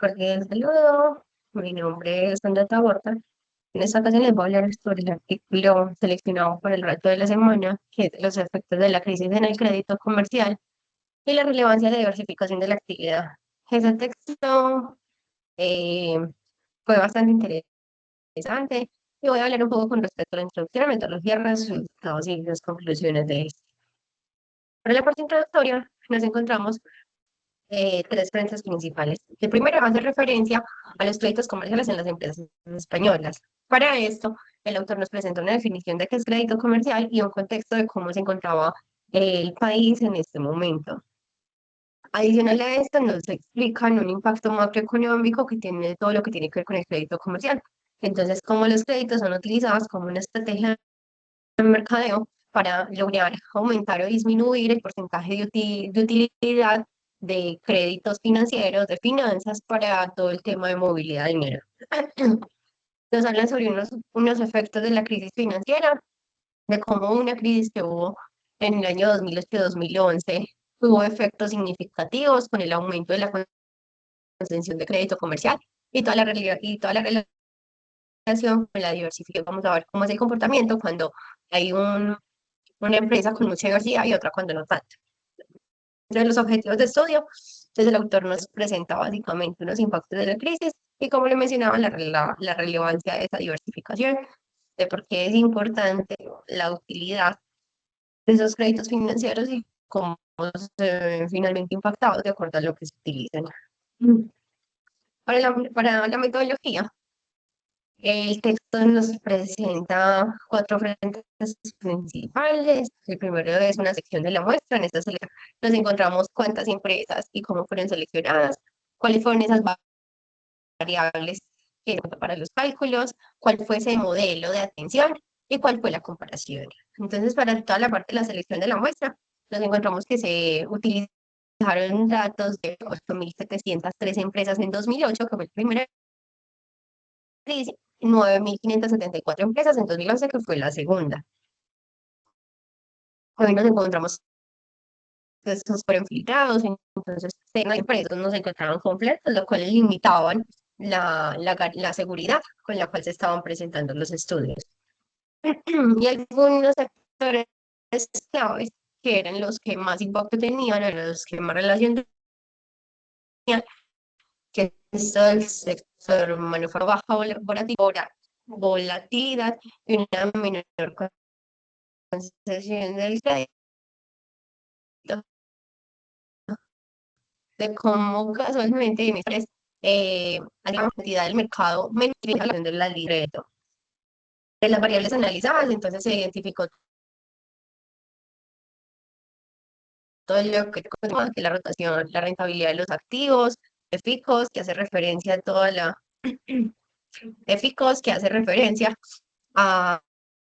Cordial saludo, mi nombre es Sandra Taborda. En esta ocasión les voy a hablar sobre el artículo seleccionado para el reto de la semana, que es los efectos de la crisis en el crédito comercial y la relevancia de la diversificación de la actividad. Ese texto eh, fue bastante interesante y voy a hablar un poco con respecto a la introducción, la metodología, resultados y las conclusiones de esto. Para la parte introductoria nos encontramos tres frentes principales. El primero hace referencia a los créditos comerciales en las empresas españolas. Para esto, el autor nos presenta una definición de qué es crédito comercial y un contexto de cómo se encontraba el país en este momento. Adicional a esto, nos explican un impacto macroeconómico que tiene todo lo que tiene que ver con el crédito comercial. Entonces, cómo los créditos son utilizados como una estrategia de mercadeo para lograr aumentar o disminuir el porcentaje de utilidad de créditos financieros, de finanzas para todo el tema de movilidad de dinero. Nos hablan sobre unos efectos de la crisis financiera, de cómo una crisis que hubo en el año 2008-2011 tuvo efectos significativos con el aumento de la concesión de crédito comercial y toda la relación con la diversificación. Vamos a ver cómo es el comportamiento cuando hay una empresa con mucha diversidad y otra cuando no tanto. Entre los objetivos de estudio, entonces el autor nos presenta básicamente unos impactos de la crisis y como le mencionaba, la relevancia de esa diversificación, de por qué es importante la utilidad de esos créditos financieros y cómo se ven finalmente impactados de acuerdo a lo que se utilizan. Para la metodología, el texto nos presenta cuatro frentes principales. El primero es una sección de la muestra. En esta nos encontramos cuántas empresas y cómo fueron seleccionadas, cuáles fueron esas variables que para los cálculos, cuál fue ese modelo de atención y cuál fue la comparación. Entonces, para toda la parte de la selección de la muestra, nos encontramos que se utilizaron datos de 8.703 empresas en 2008, que fue el primer crisis, 9.574 empresas en 2011, que fue la segunda. Hoy nos encontramos que estos fueron filtrados, entonces las empresas no se encontraban completas, lo cual limitaban la seguridad con la cual se estaban presentando los estudios. Y algunos sectores claves que eran los que más impacto tenían, eran los que más relación tenían, que es el sector manufacturero baja volatilidad y una menor concesión del crédito, de cómo casualmente en estas hay una cantidad del mercado menos que de la libreto. De las variables analizadas, entonces se identificó todo lo que la rotación, la rentabilidad de los activos, EFICOS, que hace referencia a toda la EFICOS, que hace referencia a,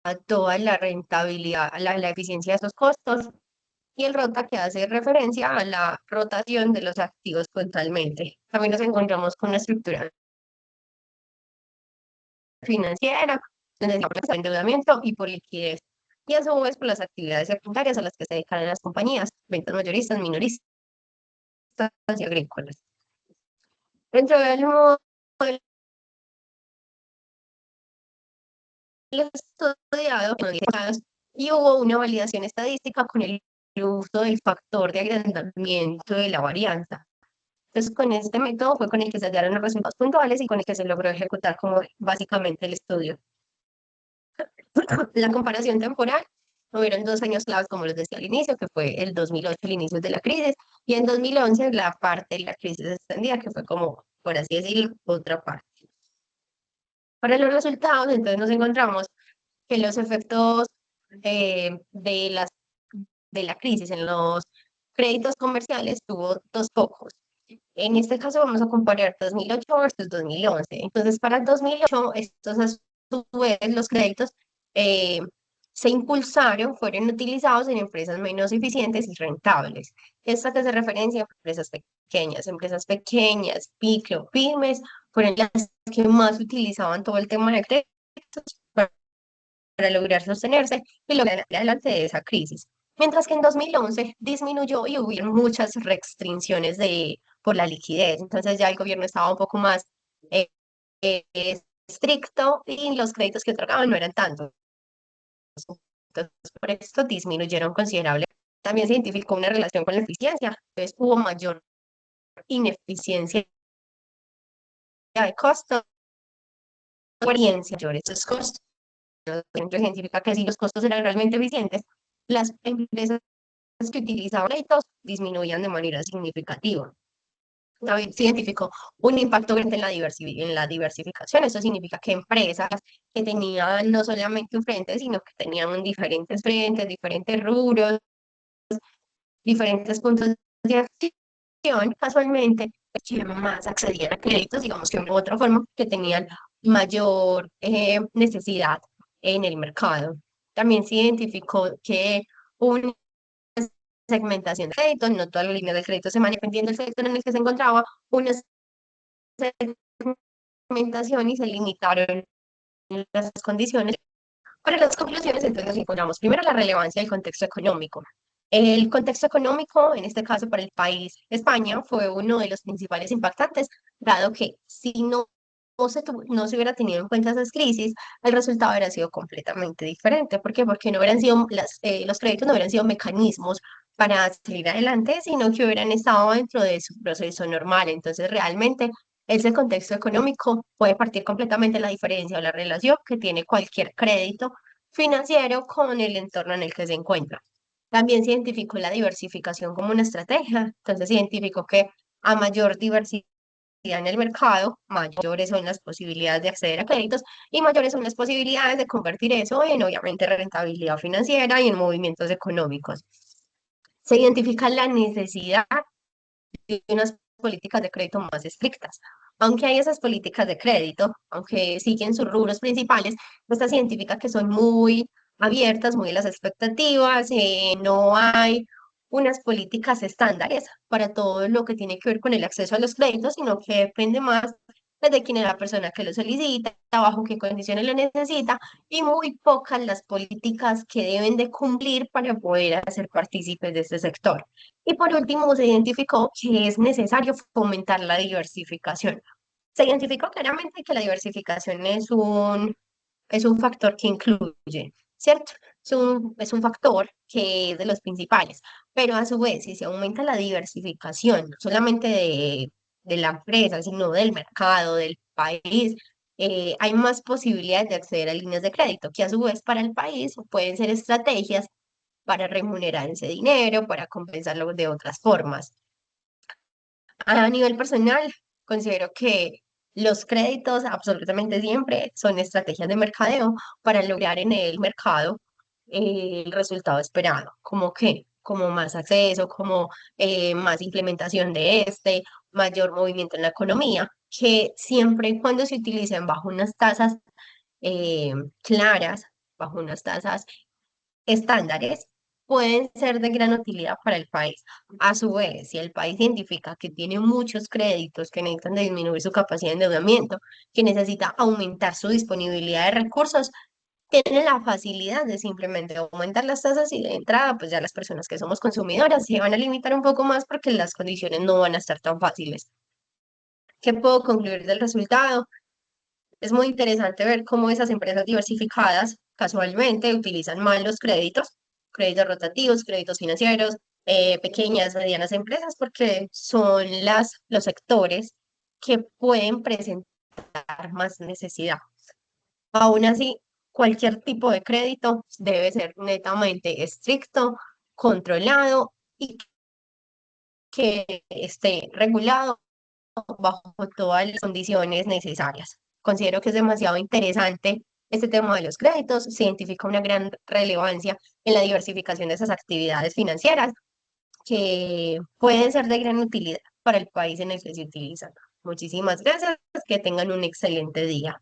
a toda la rentabilidad, a la eficiencia de esos costos, y el ROTA, que hace referencia a la rotación de los activos totalmente. También nos encontramos con una estructura financiera, donde se habla por endeudamiento y por liquidez, y a su vez por las actividades secundarias a las que se dedican las compañías, ventas mayoristas, minoristas y agrícolas. Dentro del modelo estudiado y hubo una validación estadística con el uso del factor de agrandamiento de la varianza. Entonces, con este método fue con el que se hallaron los resultados puntuales y con el que se logró ejecutar como básicamente el estudio. La comparación temporal, hubieron 2 años claves, como les decía al inicio, que fue el 2008, el inicio de la crisis, y en 2011 la parte de la crisis extendida, que fue como, por así decirlo, otra parte. Para los resultados, entonces nos encontramos que los efectos de la crisis en los créditos comerciales tuvo dos focos. En este caso vamos a comparar 2008 versus 2011. Entonces, para el 2008, estos a su vez, los créditos eh, se impulsaron, fueron utilizados en empresas menos eficientes y rentables. Esta que hace referencia a empresas pequeñas, micro, pymes, fueron las que más utilizaban todo el tema de créditos para lograr sostenerse y lograr adelante de esa crisis. Mientras que en 2011 disminuyó y hubo muchas restricciones por la liquidez. Entonces ya el gobierno estaba un poco más eh, eh, estricto y los créditos que otorgaban no eran tantos. Entonces, por esto disminuyeron considerablemente. También se identificó una relación con la eficiencia, entonces hubo mayor ineficiencia de costos, experiencia, mayores costos. Entonces, significa que si los costos eran realmente eficientes, las empresas que utilizaban créditos disminuían de manera significativa. También se identificó un impacto grande en en la diversificación. Eso significa que empresas que tenían no solamente un frente, sino que tenían diferentes frentes, diferentes rubros, diferentes puntos de acción, casualmente, que más accedían a créditos, digamos que de otra forma, que tenían mayor necesidad en el mercado. También se identificó que una segmentación de créditos, no todas las líneas de crédito se manejan dependiendo del sector en el que se encontraba, una segmentación y se limitaron las condiciones. Para las conclusiones, entonces nos encontramos primero la relevancia del contexto económico. El contexto económico, en este caso para el país España, fue uno de los principales impactantes, dado que si no se hubiera tenido en cuenta esas crisis, el resultado hubiera sido completamente diferente. ¿Por qué? Porque no hubieran sido los créditos no hubieran sido mecanismos para salir adelante, sino que hubieran estado dentro de su proceso normal. Entonces, realmente, ese contexto económico puede partir completamente la diferencia o la relación que tiene cualquier crédito financiero con el entorno en el que se encuentra. También se identificó la diversificación como una estrategia. Entonces, se identificó que a mayor diversidad en el mercado, mayores son las posibilidades de acceder a créditos y mayores son las posibilidades de convertir eso en, obviamente, rentabilidad financiera y en movimientos económicos. Se identifica la necesidad de unas políticas de crédito más estrictas. Aunque hay esas políticas de crédito, aunque siguen sus rubros principales, estas científicas que son muy abiertas, muy a las expectativas, no hay unas políticas estándares para todo lo que tiene que ver con el acceso a los créditos, sino que depende más de quién es la persona que lo solicita, bajo qué condiciones lo necesita, y muy pocas las políticas que deben de cumplir para poder hacer partícipes de este sector. Y por último, se identificó que es necesario fomentar la diversificación. Se identificó claramente que la diversificación es un factor que incluye, ¿cierto? Es un factor que es de los principales, pero a su vez, si se aumenta la diversificación, no solamente de la empresa, sino del mercado, del país, hay más posibilidades de acceder a líneas de crédito, que a su vez para el país pueden ser estrategias para remunerar ese dinero, para compensarlo de otras formas. A nivel personal, considero que los créditos absolutamente siempre son estrategias de mercadeo para lograr en el mercado el resultado esperado, como que, como más acceso, como más implementación de mayor movimiento en la economía, que siempre y cuando se utilicen bajo unas tasas eh, claras, bajo unas tasas estándares pueden ser de gran utilidad para el país. A su vez, si el país identifica que tiene muchos créditos que necesitan de disminuir su capacidad de endeudamiento, que necesita aumentar su disponibilidad de recursos, tiene la facilidad de simplemente aumentar las tasas y de entrada, pues ya las personas que somos consumidoras se van a limitar un poco más porque las condiciones no van a estar tan fáciles. ¿Qué puedo concluir del resultado? Es muy interesante ver cómo esas empresas diversificadas casualmente utilizan mal los créditos, créditos rotativos, créditos financieros, pequeñas, medianas empresas, porque son los sectores que pueden presentar más necesidad. Aún así, cualquier tipo de crédito debe ser netamente estricto, controlado y que esté regulado bajo todas las condiciones necesarias. Considero que es demasiado interesante este tema de los créditos, se identifica una gran relevancia en la diversificación de esas actividades financieras que pueden ser de gran utilidad para el país en el que se utilizan. Muchísimas gracias, que tengan un excelente día.